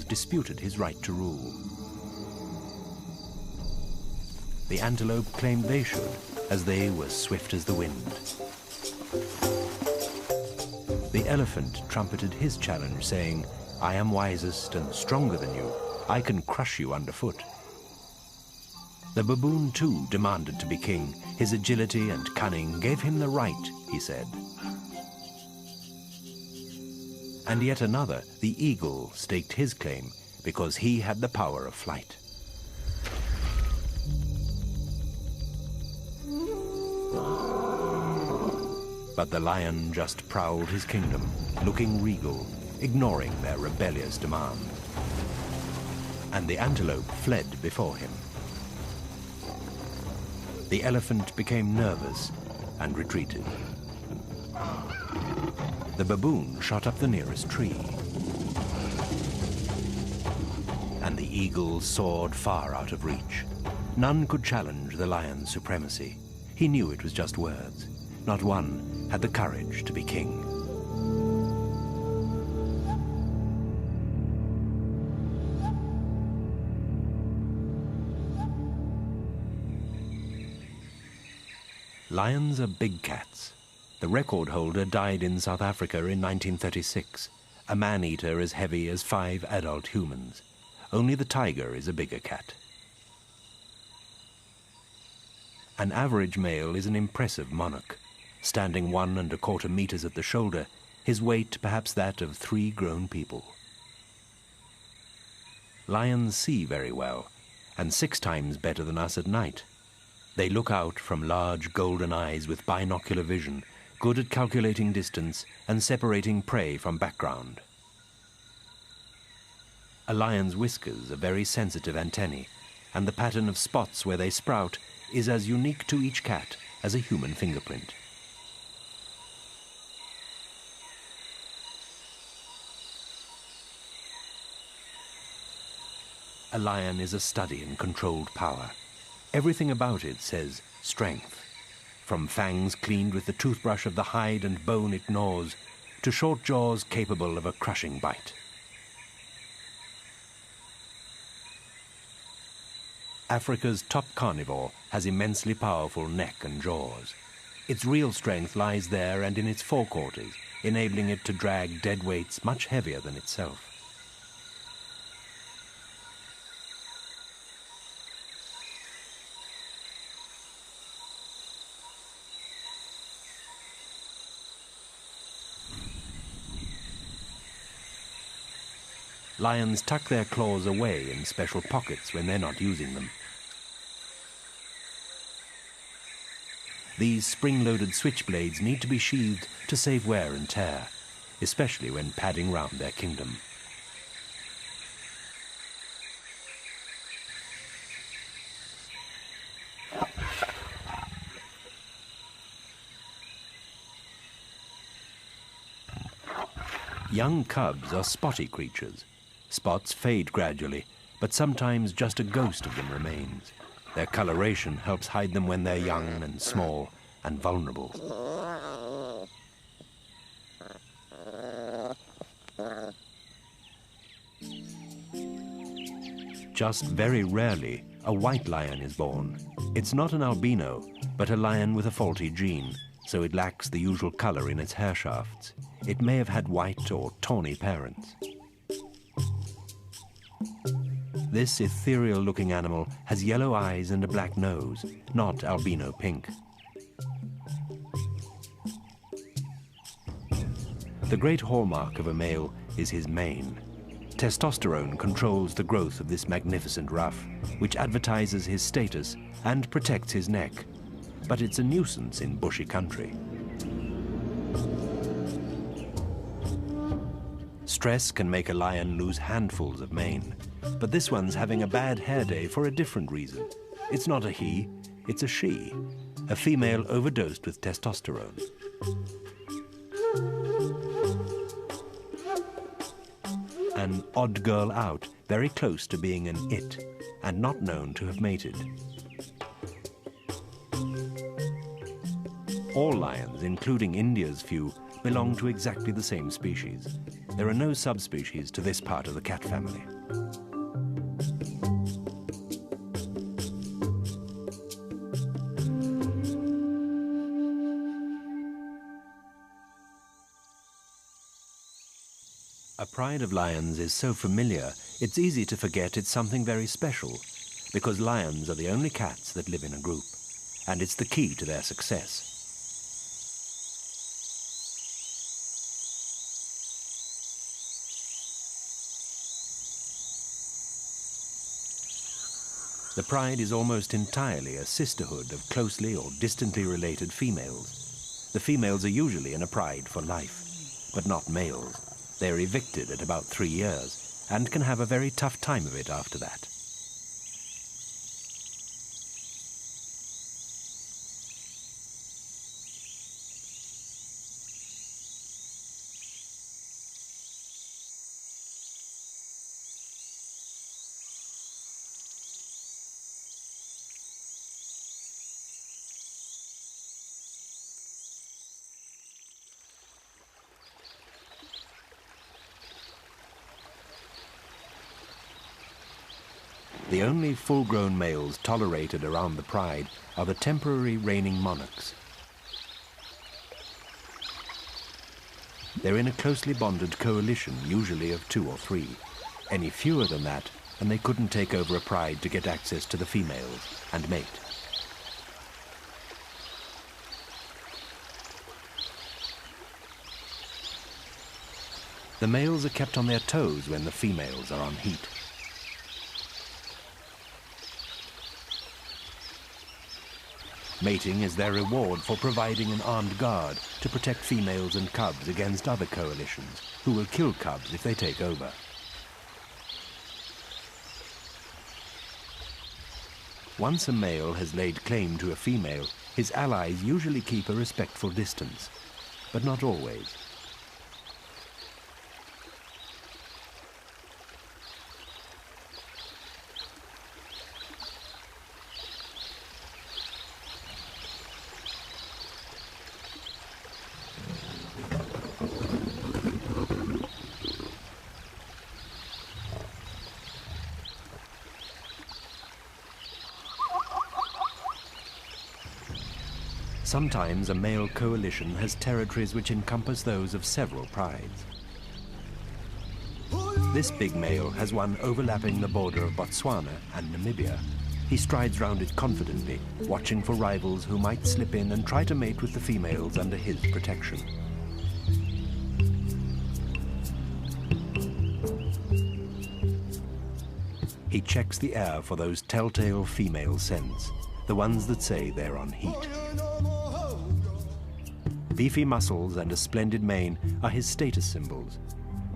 eagles disputed his right to rule. The antelope claimed they should, as they were swift as the wind. The elephant trumpeted his challenge, saying, "I am wisest and stronger than you. I can crush you underfoot." The baboon, too, demanded to be king. His agility and cunning gave him the right, he said. And yet another, the eagle, staked his claim because he had the power of flight. But the lion just prowled his kingdom, looking regal, ignoring their rebellious demand. And the antelope fled before him. The elephant became nervous and retreated. The baboon shot up the nearest tree. And the eagle soared far out of reach. None could challenge the lion's supremacy. He knew it was just words. Not one had the courage to be king. Lions are big cats. The record holder died in South Africa in 1936, a man-eater as heavy as 5 adult humans. Only the tiger is a bigger cat. An average male is an impressive monarch, standing 1¼ meters at the shoulder, his weight perhaps that of 3 grown people. Lions see very well, and 6 times better than us at night. They look out from large golden eyes with binocular vision, good at calculating distance and separating prey from background. A lion's whiskers are very sensitive antennae, and the pattern of spots where they sprout is as unique to each cat as a human fingerprint. A lion is a study in controlled power. Everything about it says strength, from fangs cleaned with the toothbrush of the hide and bone it gnaws, to short jaws capable of a crushing bite. Africa's top carnivore has immensely powerful neck and jaws. Its real strength lies there and in its forequarters, enabling it to drag dead weights much heavier than itself. Lions tuck their claws away in special pockets when they're not using them. These spring-loaded switchblades need to be sheathed to save wear and tear, especially when padding round their kingdom. Young cubs are spotty creatures. Spots fade gradually, but sometimes just a ghost of them remains. Their coloration helps hide them when they're young and small and vulnerable. Just very rarely, a white lion is born. It's not an albino, but a lion with a faulty gene, so it lacks the usual color in its hair shafts. It may have had white or tawny parents. This ethereal-looking animal has yellow eyes and a black nose, not albino pink. The great hallmark of a male is his mane. Testosterone controls the growth of this magnificent ruff, which advertises his status and protects his neck. But it's a nuisance in bushy country. Stress can make a lion lose handfuls of mane, but this one's having a bad hair day for a different reason. It's not a he, it's a she, a female overdosed with testosterone. An odd girl out, very close to being an it, and not known to have mated. All lions, including India's few, belong to exactly the same species. There are no subspecies to this part of the cat family. A pride of lions is so familiar, it's easy to forget it's something very special, because lions are the only cats that live in a group, and it's the key to their success. The pride is almost entirely a sisterhood of closely or distantly related females. The females are usually in a pride for life, but not males. They are evicted at about 3 years and can have a very tough time of it after that. The only full-grown males tolerated around the pride are the temporary reigning monarchs. They're in a closely bonded coalition, usually of 2 or 3. Any fewer than that, and they couldn't take over a pride to get access to the females and mate. The males are kept on their toes when the females are on heat. Mating is their reward for providing an armed guard to protect females and cubs against other coalitions, who will kill cubs if they take over. Once a male has laid claim to a female, his allies usually keep a respectful distance, but not always. Sometimes a male coalition has territories which encompass those of several prides. This big male has one overlapping the border of Botswana and Namibia. He strides round it confidently, watching for rivals who might slip in and try to mate with the females under his protection. He checks the air for those telltale female scents, the ones that say they're on heat. Beefy muscles and a splendid mane are his status symbols,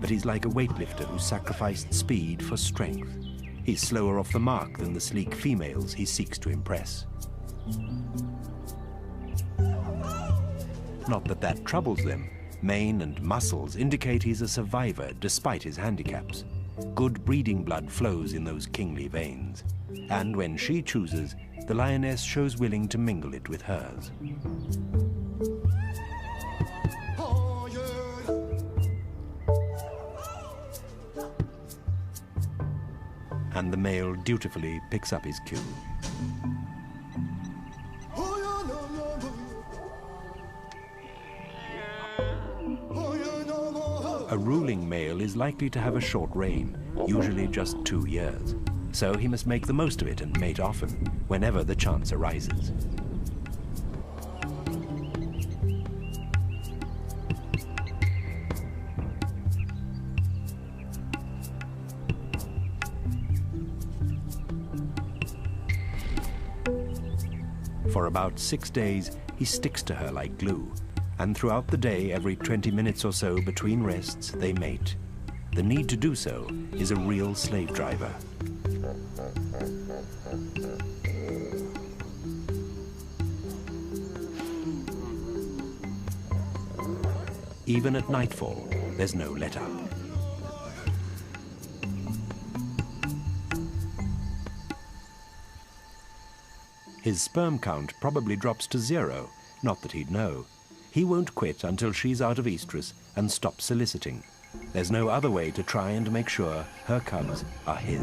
but he's like a weightlifter who sacrificed speed for strength. He's slower off the mark than the sleek females he seeks to impress. Not that that troubles them. Mane and muscles indicate he's a survivor despite his handicaps. Good breeding blood flows in those kingly veins, and when she chooses, the lioness shows willing to mingle it with hers. And the male dutifully picks up his cue. A ruling male is likely to have a short reign, usually just 2 years. So he must make the most of it and mate often, whenever the chance arises. For about 6 days, he sticks to her like glue, and throughout the day, every 20 minutes or so between rests, they mate. The need to do so is a real slave driver. Even at nightfall, there's no let-up. His sperm count probably drops to 0, not that he'd know. He won't quit until she's out of estrus and stops soliciting. There's no other way to try and make sure her cubs are his.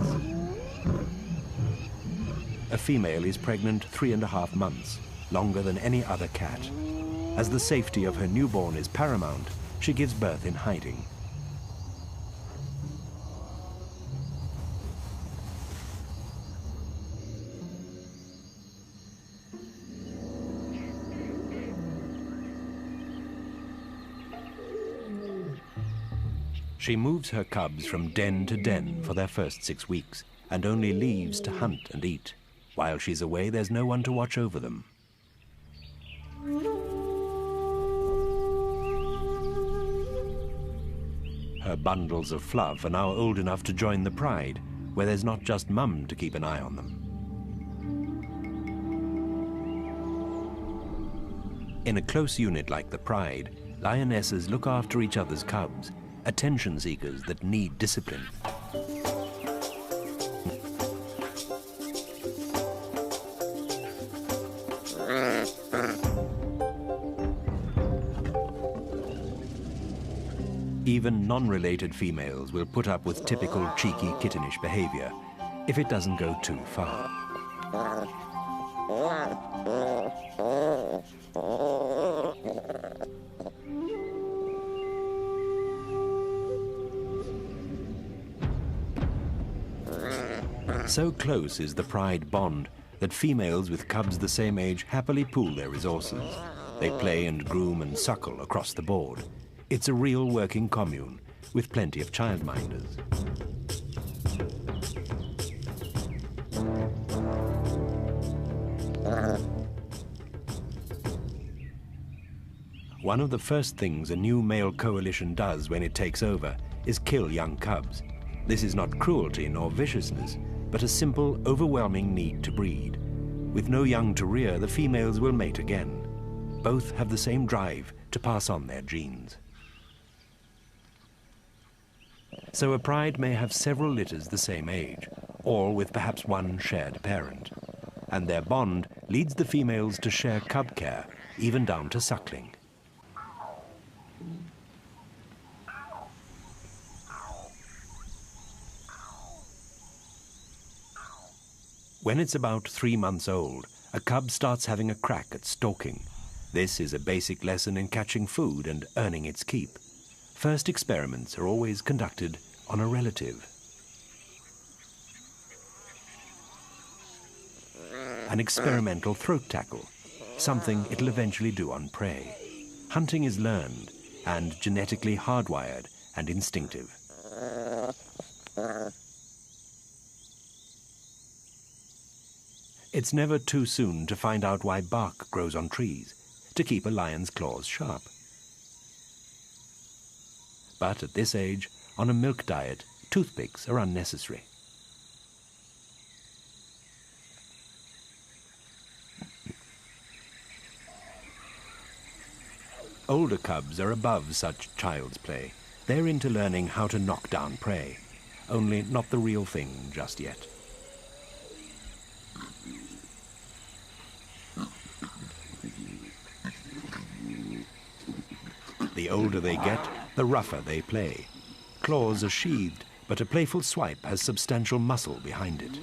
A female is pregnant 3.5 months, longer than any other cat. As the safety of her newborn is paramount, she gives birth in hiding. She moves her cubs from den to den for their first 6 weeks and only leaves to hunt and eat. While she's away, there's no one to watch over them. Her bundles of fluff are now old enough to join the pride, where there's not just mum to keep an eye on them. In a close unit like the pride, lionesses look after each other's cubs, attention seekers that need discipline. Even non-related females will put up with typical cheeky, kittenish behavior if it doesn't go too far. So close is the pride bond that females with cubs the same age happily pool their resources. They play and groom and suckle across the board. It's a real working commune with plenty of childminders. One of the first things a new male coalition does when it takes over is kill young cubs. This is not cruelty nor viciousness, but a simple, overwhelming need to breed. With no young to rear, the females will mate again. Both have the same drive to pass on their genes. So a pride may have several litters the same age, all with perhaps one shared parent. And their bond leads the females to share cub care, even down to suckling. When it's about 3 months old, a cub starts having a crack at stalking. This is a basic lesson in catching food and earning its keep. First experiments are always conducted on a relative. An experimental throat tackle, something it'll eventually do on prey. Hunting is learned and genetically hardwired and instinctive. It's never too soon to find out why bark grows on trees, to keep a lion's claws sharp. But at this age, on a milk diet, toothpicks are unnecessary. Older cubs are above such child's play. They're into learning how to knock down prey, only not the real thing just yet. The older they get, the rougher they play. Claws are sheathed, but a playful swipe has substantial muscle behind it.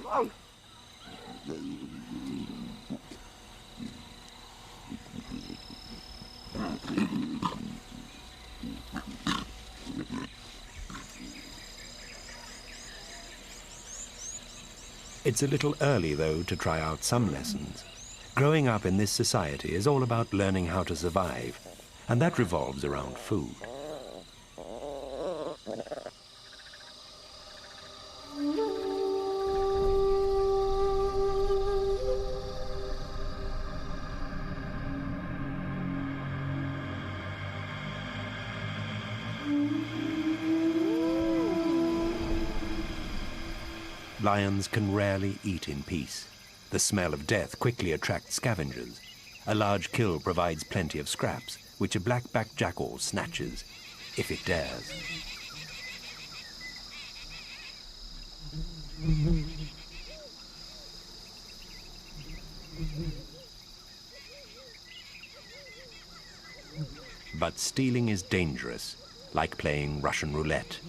It's a little early, though, to try out some lessons. Growing up in this society is all about learning how to survive, and that revolves around food. Lions can rarely eat in peace. The smell of death quickly attracts scavengers. A large kill provides plenty of scraps, which a black-backed jackal snatches, if it dares. But stealing is dangerous. like playing Russian roulette.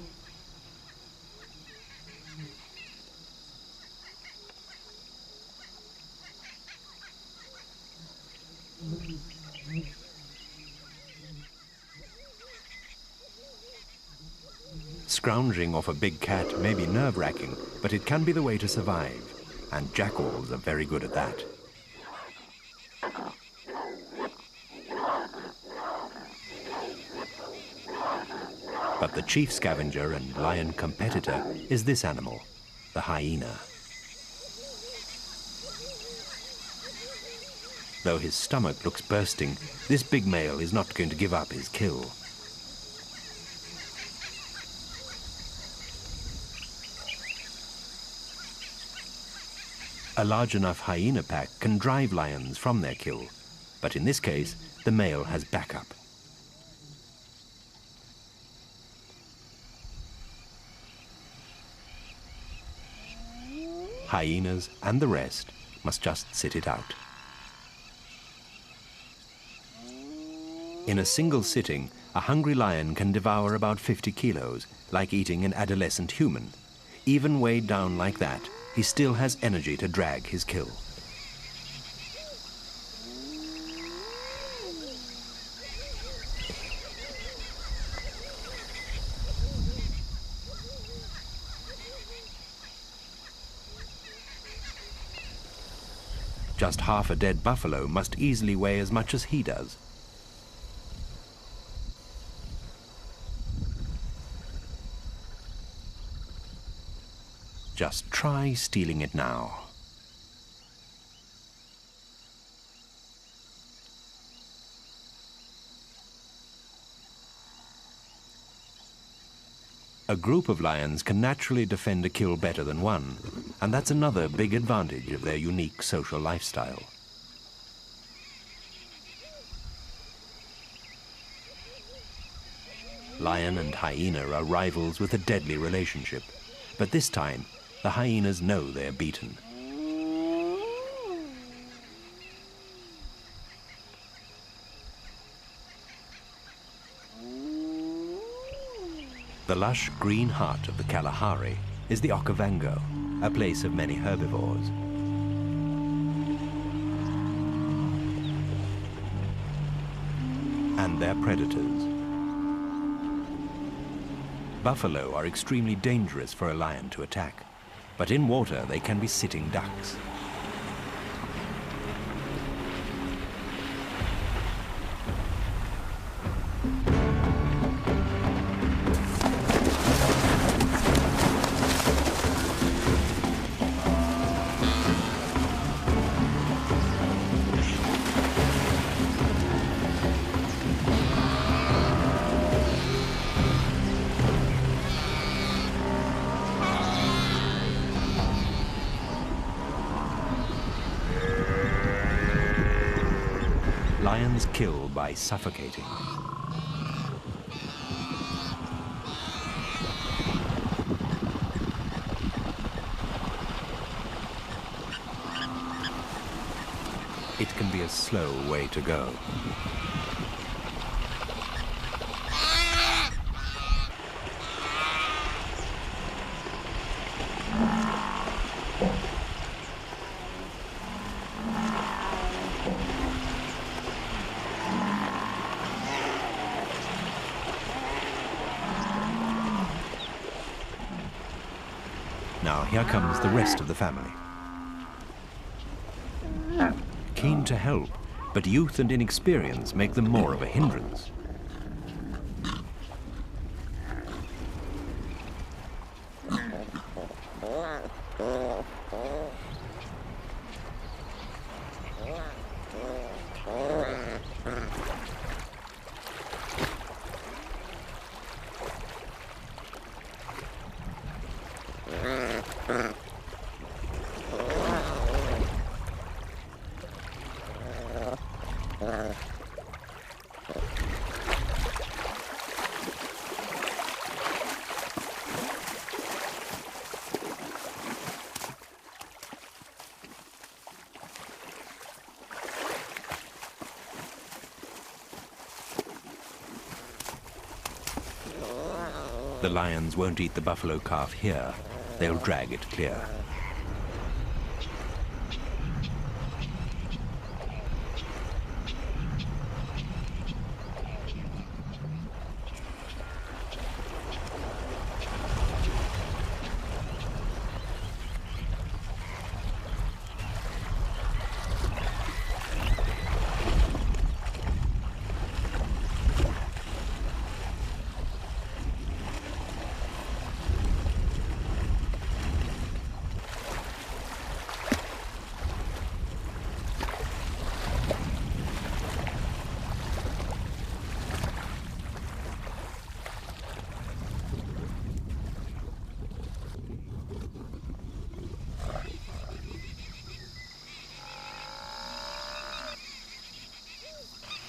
Scrounging off a big cat may be nerve-wracking, but it can be the way to survive, and jackals are very good at that. But the chief scavenger and lion competitor is this animal, the hyena. Though his stomach looks bursting, this big male is not going to give up his kill. A large enough hyena pack can drive lions from their kill, but in this case, the male has backup. Hyenas and the rest must just sit it out. In a single sitting, a hungry lion can devour about 50 kilos, like eating an adolescent human. Even weighed down like that, he still has energy to drag his kill. Just half a dead buffalo must easily weigh as much as he does. Just try stealing it now. A group of lions can naturally defend a kill better than one, and that's another big advantage of their unique social lifestyle. Lion and hyena are rivals with a deadly relationship, but this time the hyenas know they're beaten. The lush green heart of the Kalahari is the Okavango, a place of many herbivores. And their predators. Buffalo are extremely dangerous for a lion to attack, but in water they can be sitting ducks. Lions kill by suffocating. It can be a slow way to go. Now here comes the rest of the family. Keen to help, but youth and inexperience make them more of a hindrance. The lions won't eat the buffalo calf here. They'll drag it clear.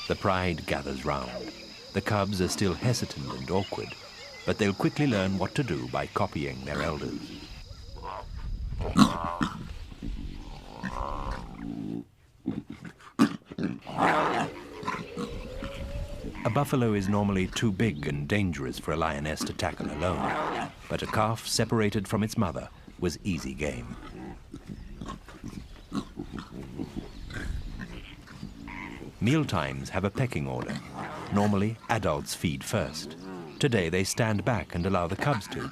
The pride gathers round. The cubs are still hesitant and awkward, but they'll quickly learn what to do by copying their elders. A buffalo is normally too big and dangerous for a lioness to tackle alone, but a calf separated from its mother was easy game. Mealtimes have a pecking order. Normally, adults feed first. Today, they stand back and allow the cubs to.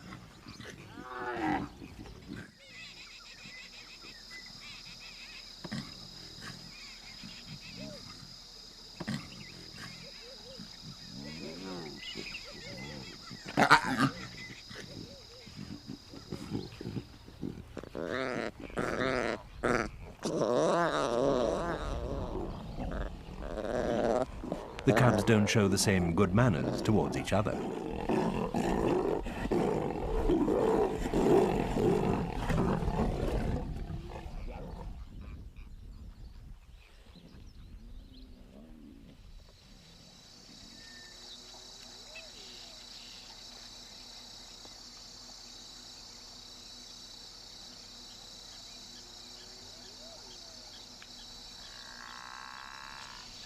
The cubs don't show the same good manners towards each other.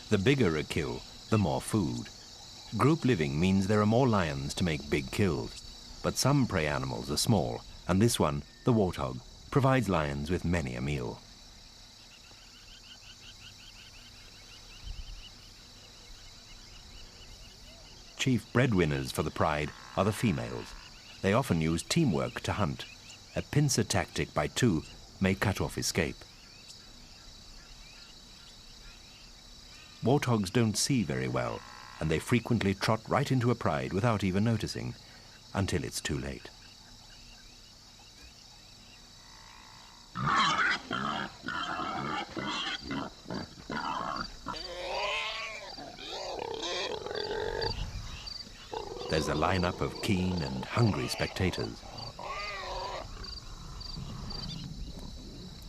The bigger a kill, the more food. Group living means there are more lions to make big kills, but some prey animals are small, and this one, the warthog, provides lions with many a meal. Chief breadwinners for the pride are the females. They often use teamwork to hunt. A pincer tactic by two may cut off escape. Warthogs don't see very well, and they frequently trot right into a pride without even noticing, until it's too late. There's a lineup of keen and hungry spectators.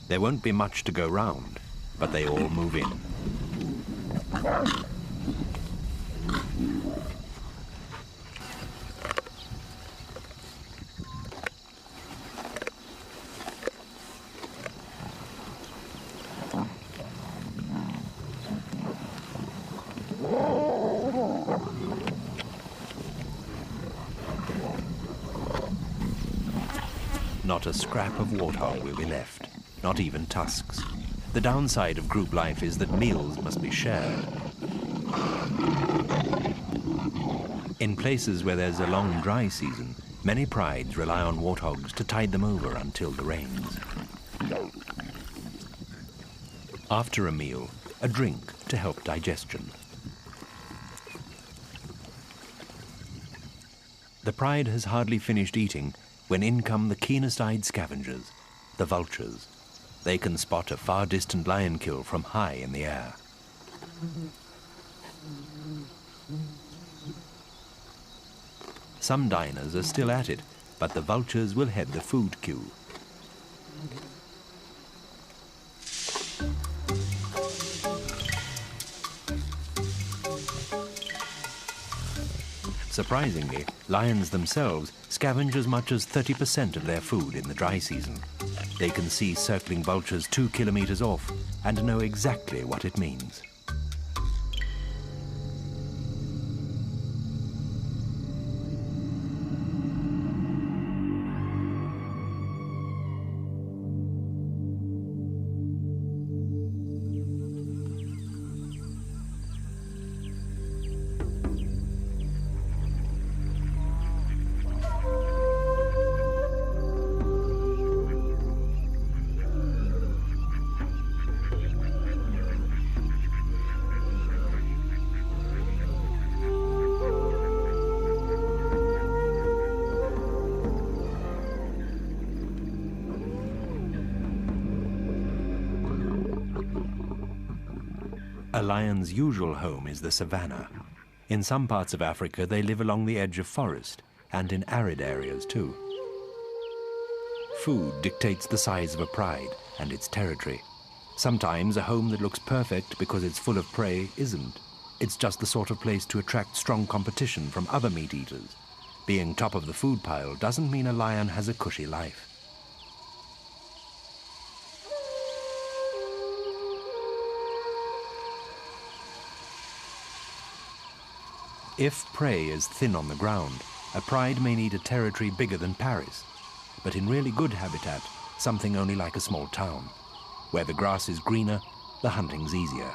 There won't be much to go round, but they all move in. Not a scrap of warthog will be left, not even tusks. The downside of group life is that meals must be shared. In places where there's a long dry season, many prides rely on warthogs to tide them over until the rains. After a meal, a drink to help digestion. The pride has hardly finished eating when in come the keenest-eyed scavengers, the vultures. They can spot a far-distant lion kill from high in the air. Some diners are still at it, but the vultures will head the food queue. Surprisingly, lions themselves scavenge as much as 30% of their food in the dry season. They can see circling vultures 2 kilometers off and know exactly what it means. A lion's usual home is the savannah. In some parts of Africa, they live along the edge of forest, and in arid areas too. Food dictates the size of a pride and its territory. Sometimes a home that looks perfect because it's full of prey isn't. It's just the sort of place to attract strong competition from other meat eaters. Being top of the food pile doesn't mean a lion has a cushy life. If prey is thin on the ground, a pride may need a territory bigger than Paris. But in really good habitat, something only like a small town. Where the grass is greener, the hunting's easier.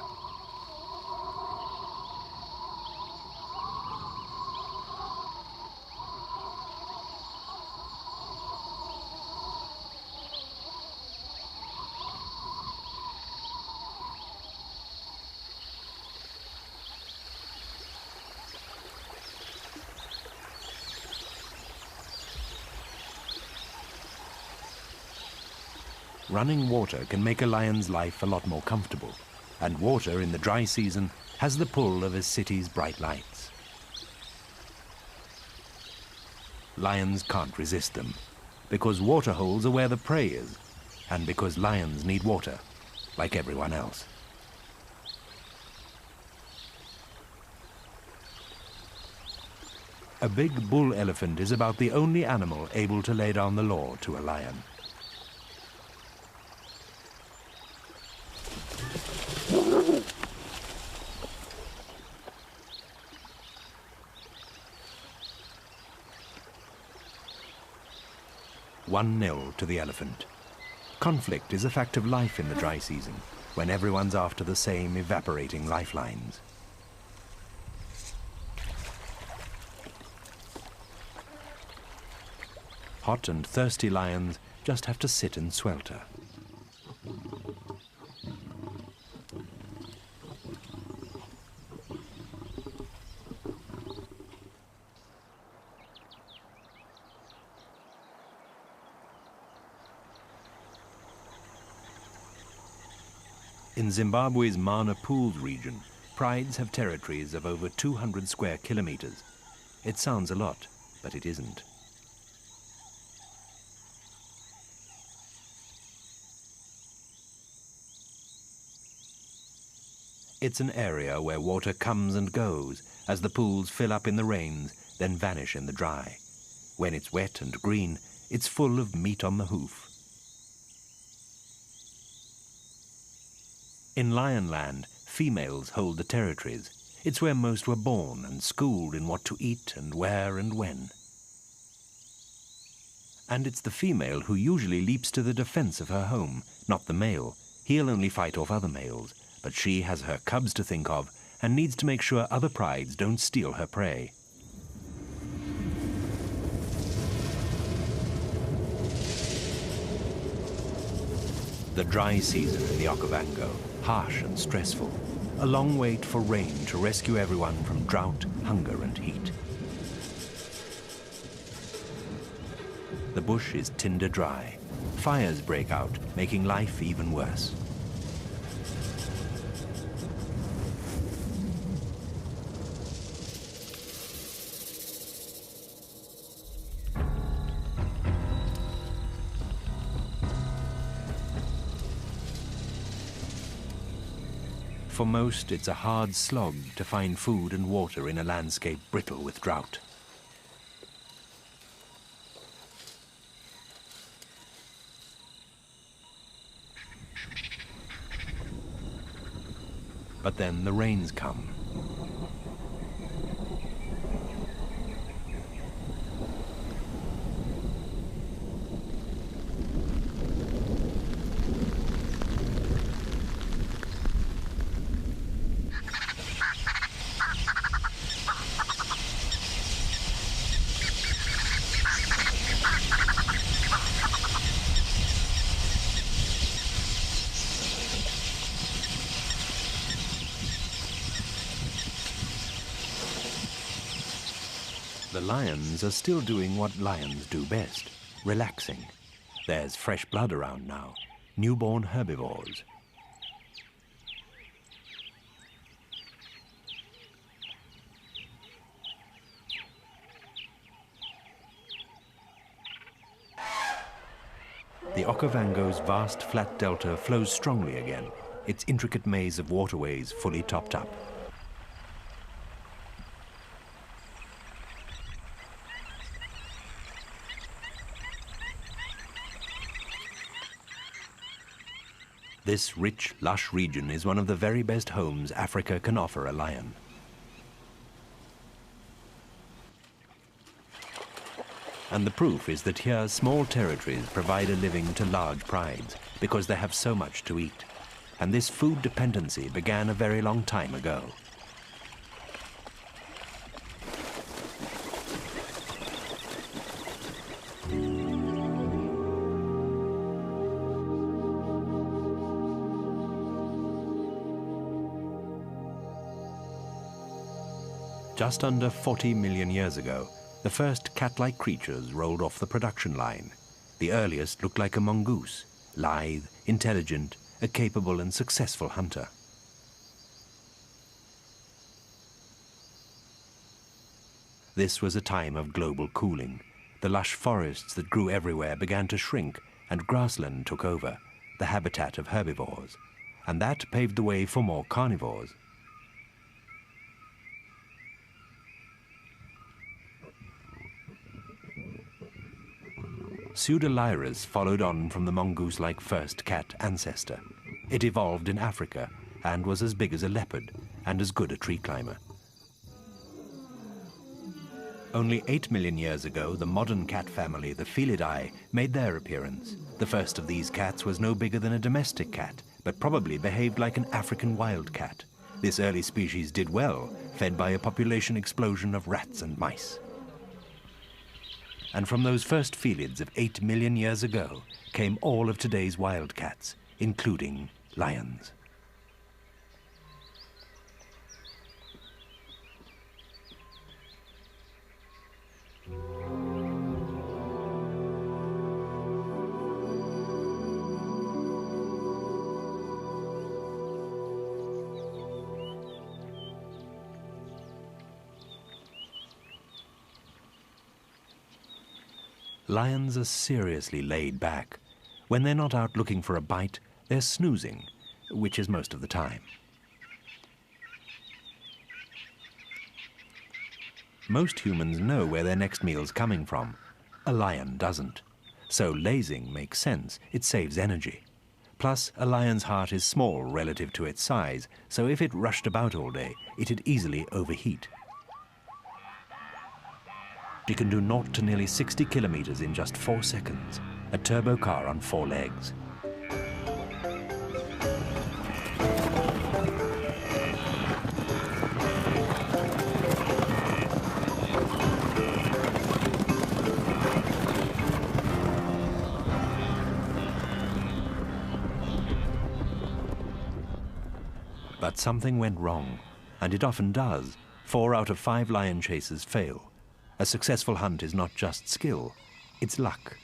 Running water can make a lion's life a lot more comfortable, and water in the dry season has the pull of a city's bright lights. Lions can't resist them, because water holes are where the prey is, and because lions need water, like everyone else. A big bull elephant is about the only animal able to lay down the law to a lion. "1-0 to the elephant. Conflict is a fact of life in the dry season, when everyone's after the same evaporating lifelines. Hot and thirsty lions just have to sit and swelter. In Zimbabwe's Mana Pools region, prides have territories of over 200 square kilometers. It sounds a lot, but it isn't. It's an area where water comes and goes as the pools fill up in the rains, then vanish in the dry. When it's wet and green, it's full of meat on the hoof. In Lionland, females hold the territories. It's where most were born and schooled in what to eat and where and when. And it's the female who usually leaps to the defense of her home, not the male. He'll only fight off other males, but she has her cubs to think of and needs to make sure other prides don't steal her prey. The dry season in the Okavango, harsh and stressful. A long wait for rain to rescue everyone from drought, hunger and heat. The bush is tinder dry. Fires break out, making life even worse. For most, it's a hard slog to find food and water in a landscape brittle with drought. But then the rains come. The lions are still doing what lions do best, relaxing. There's fresh blood around now, newborn herbivores. The Okavango's vast flat delta flows strongly again, its intricate maze of waterways fully topped up. This rich, lush region is one of the very best homes Africa can offer a lion. And the proof is that here small territories provide a living to large prides because they have so much to eat. And this food dependency began a very long time ago. Just under 40 million years ago, the first cat-like creatures rolled off the production line. The earliest looked like a mongoose, lithe, intelligent, a capable and successful hunter. This was a time of global cooling. The lush forests that grew everywhere began to shrink, and grassland took over, the habitat of herbivores. And that paved the way for more carnivores. Pseudolyrus followed on from the mongoose-like first cat ancestor. It evolved in Africa and was as big as a leopard and as good a tree climber. Only 8 million years ago, the modern cat family, the Felidae, made their appearance. The first of these cats was no bigger than a domestic cat, but probably behaved like an African wildcat. This early species did well, fed by a population explosion of rats and mice. And from those first felids of 8 million years ago came all of today's wildcats, including lions. Lions are seriously laid back. When they're not out looking for a bite, they're snoozing, which is most of the time. Most humans know where their next meal's coming from. A lion doesn't. So lazing makes sense. It saves energy. Plus, a lion's heart is small relative to its size, so if it rushed about all day, it'd easily overheat. It can do 0 to nearly 60 kilometers in just 4 seconds, a turbo car on 4 legs. But something went wrong, and it often does. 4 out of 5 lion chasers fail. A successful hunt is not just skill, it's luck.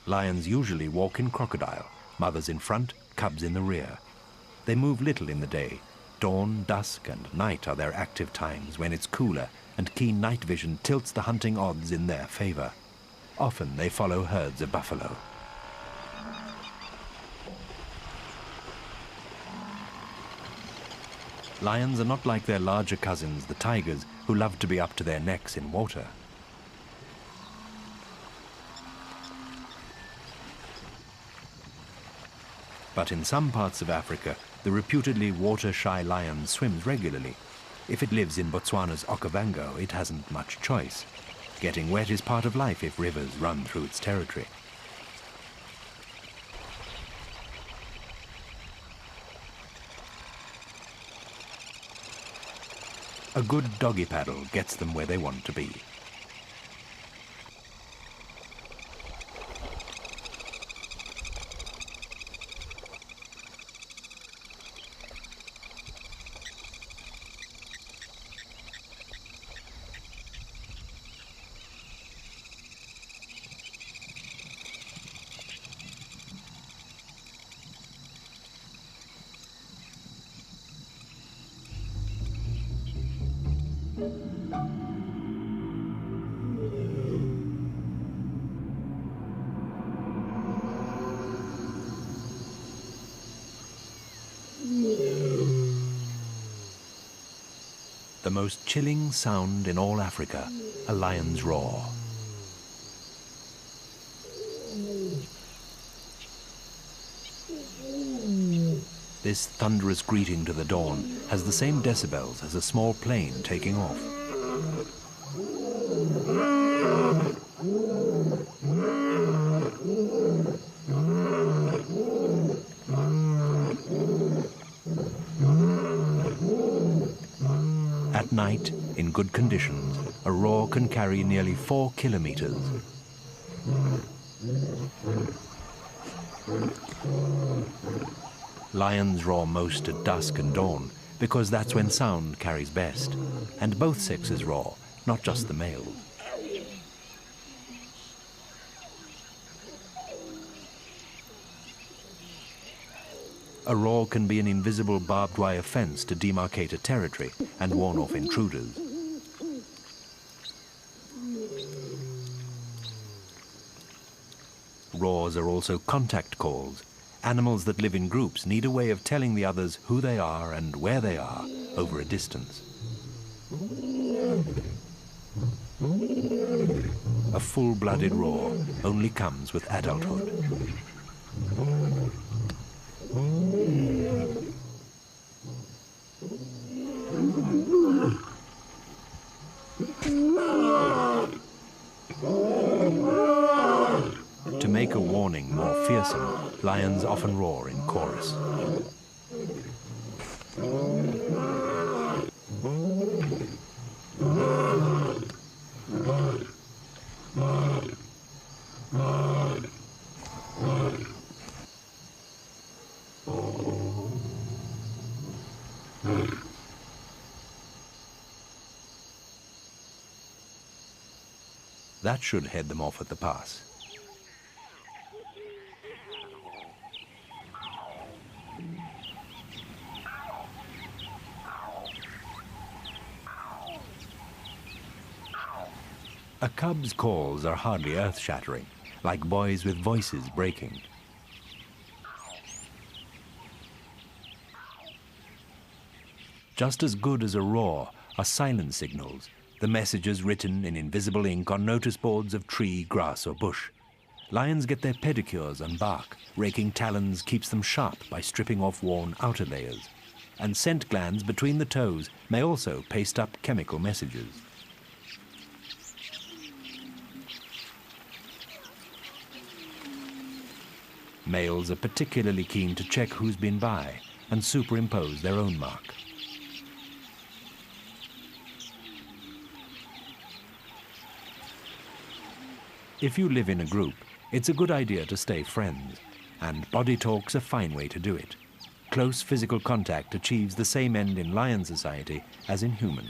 Lions usually walk in crocodile, mothers in front, cubs in the rear. They move little in the day. Dawn, dusk, and night are their active times when it's cooler, and keen night vision tilts the hunting odds in their favor. Often they follow herds of buffalo. Lions are not like their larger cousins, the tigers, who love to be up to their necks in water. But in some parts of Africa, the reputedly water-shy lion swims regularly. If it lives in Botswana's Okavango, it hasn't much choice. Getting wet is part of life if rivers run through its territory. A good doggy paddle gets them where they want to be. The most chilling sound in all Africa, a lion's roar. This thunderous greeting to the dawn has the same decibels as a small plane taking off. At night, in good conditions, a roar can carry nearly 4 kilometers. Lions roar most at dusk and dawn because that's when sound carries best. And both sexes roar, not just the males. A roar can be an invisible barbed wire fence to demarcate a territory and warn off intruders. Roars are also contact calls. Animals that live in groups need a way of telling the others who they are and where they are over a distance. A full-blooded roar only comes with adulthood. To make a warning more fearsome, lions often roar in chorus. That should head them off at the pass. A cub's calls are hardly earth-shattering, like boys with voices breaking. Just as good as a roar are silent signals, the messages written in invisible ink on notice boards of tree, grass, or bush. Lions get their pedicures on bark. Raking talons keeps them sharp by stripping off worn outer layers. And scent glands between the toes may also paste up chemical messages. Males are particularly keen to check who's been by and superimpose their own mark. If you live in a group, it's a good idea to stay friends, and body talk's a fine way to do it. Close physical contact achieves the same end in lion society as in human.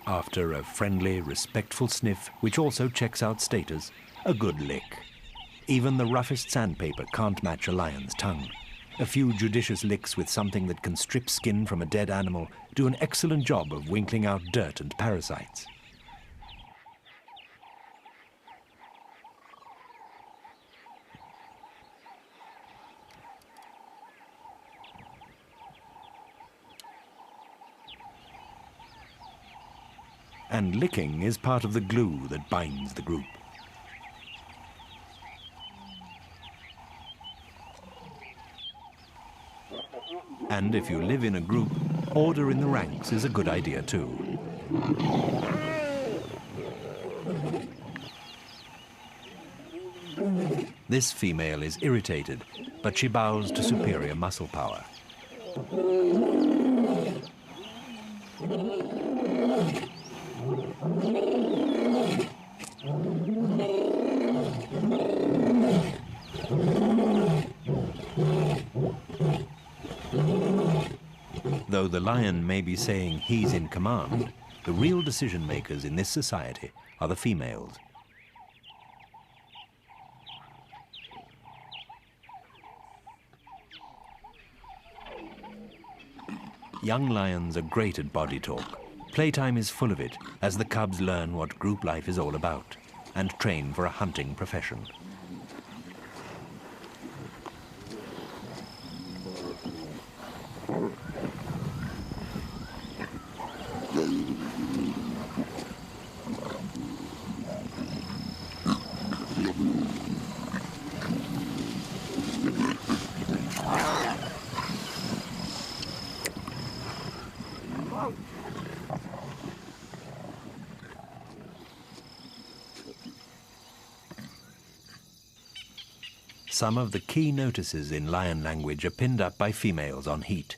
After a friendly, respectful sniff, which also checks out status, a good lick. Even the roughest sandpaper can't match a lion's tongue. A few judicious licks with something that can strip skin from a dead animal do an excellent job of winkling out dirt and parasites. And licking is part of the glue that binds the group. And if you live in a group, order in the ranks is a good idea too. This female is irritated, but she bows to superior muscle power. Though the lion may be saying he's in command, the real decision makers in this society are the females. Young lions are great at body talk. Playtime is full of it as the cubs learn what group life is all about and train for a hunting profession. Some of the key notices in lion language are pinned up by females on heat.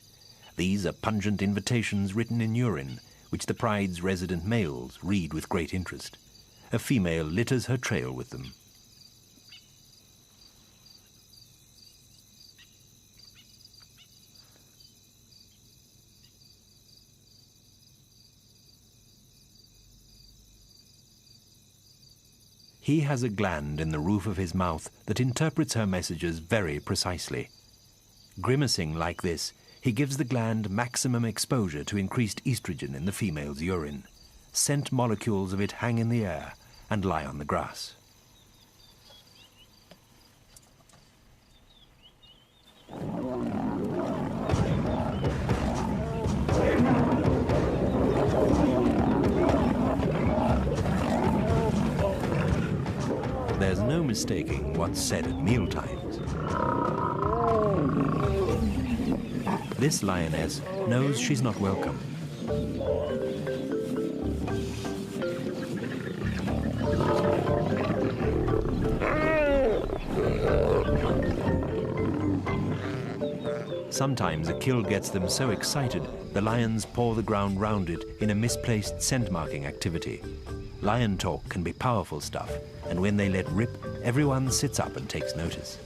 These are pungent invitations written in urine, which the pride's resident males read with great interest. A female litters her trail with them. He has a gland in the roof of his mouth that interprets her messages very precisely. Grimacing like this, he gives the gland maximum exposure to increased estrogen in the female's urine. Scent molecules of it hang in the air and lie on the grass. There's no mistaking what's said at mealtimes. This lioness knows she's not welcome. Sometimes a kill gets them so excited, the lions paw the ground round it in a misplaced scent-marking activity. Lion talk can be powerful stuff, and when they let rip, everyone sits up and takes notice.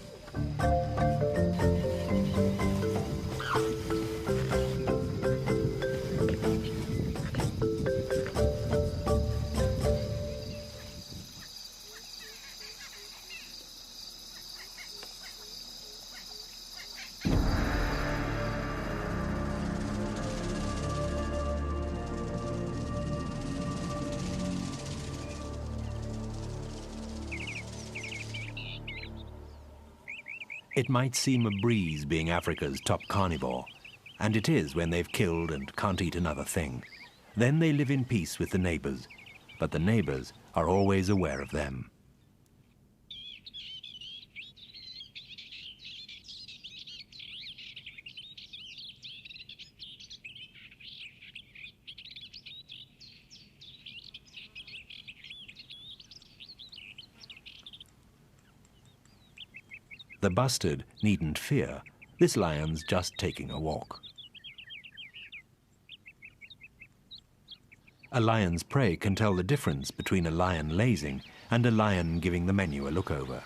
It might seem a breeze being Africa's top carnivore, and it is when they've killed and can't eat another thing. Then they live in peace with the neighbors, but the neighbors are always aware of them. The bustard needn't fear. This lion's just taking a walk. A lion's prey can tell the difference between a lion lazing and a lion giving the menu a look over.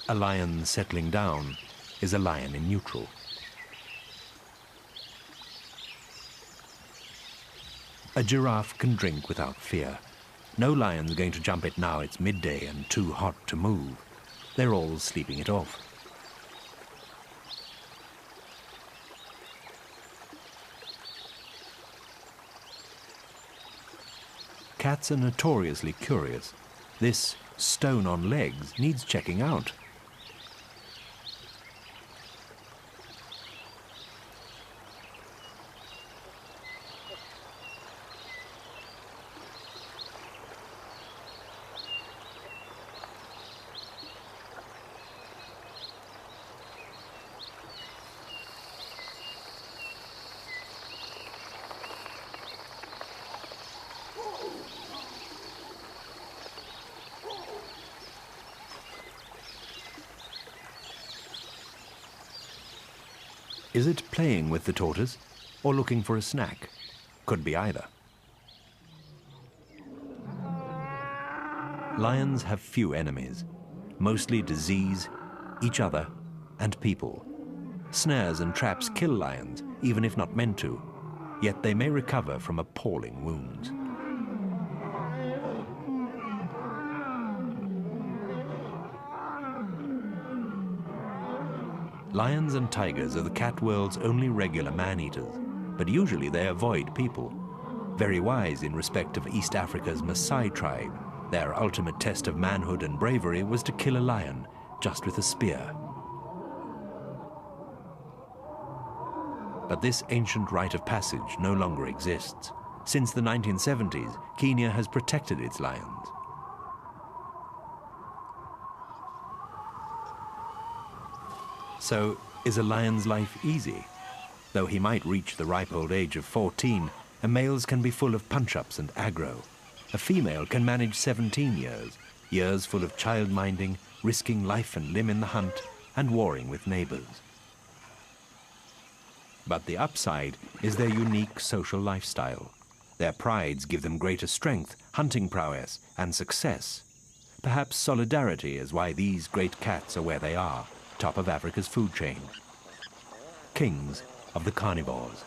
A lion settling down is a lion in neutral. A giraffe can drink without fear. No lion's going to jump it now it's midday and too hot to move. They're all sleeping it off. Cats are notoriously curious. This stone on legs needs checking out. Is it playing with the tortoise or looking for a snack? Could be either. Lions have few enemies, mostly disease, each other, and people. Snares and traps kill lions, even if not meant to, yet they may recover from appalling wounds. Lions and tigers are the cat world's only regular man-eaters, but usually they avoid people. Very wise in respect of East Africa's Maasai tribe, their ultimate test of manhood and bravery was to kill a lion just with a spear. But this ancient rite of passage no longer exists. Since the 1970s, Kenya has protected its lions. So, is a lion's life easy? Though he might reach the ripe old age of 14, a male's can be full of punch-ups and aggro. A female can manage 17 years, years full of child-minding, risking life and limb in the hunt, and warring with neighbors. But the upside is their unique social lifestyle. Their prides give them greater strength, hunting prowess, and success. Perhaps solidarity is why these great cats are where they are, top of Africa's food chain. Kings of the carnivores.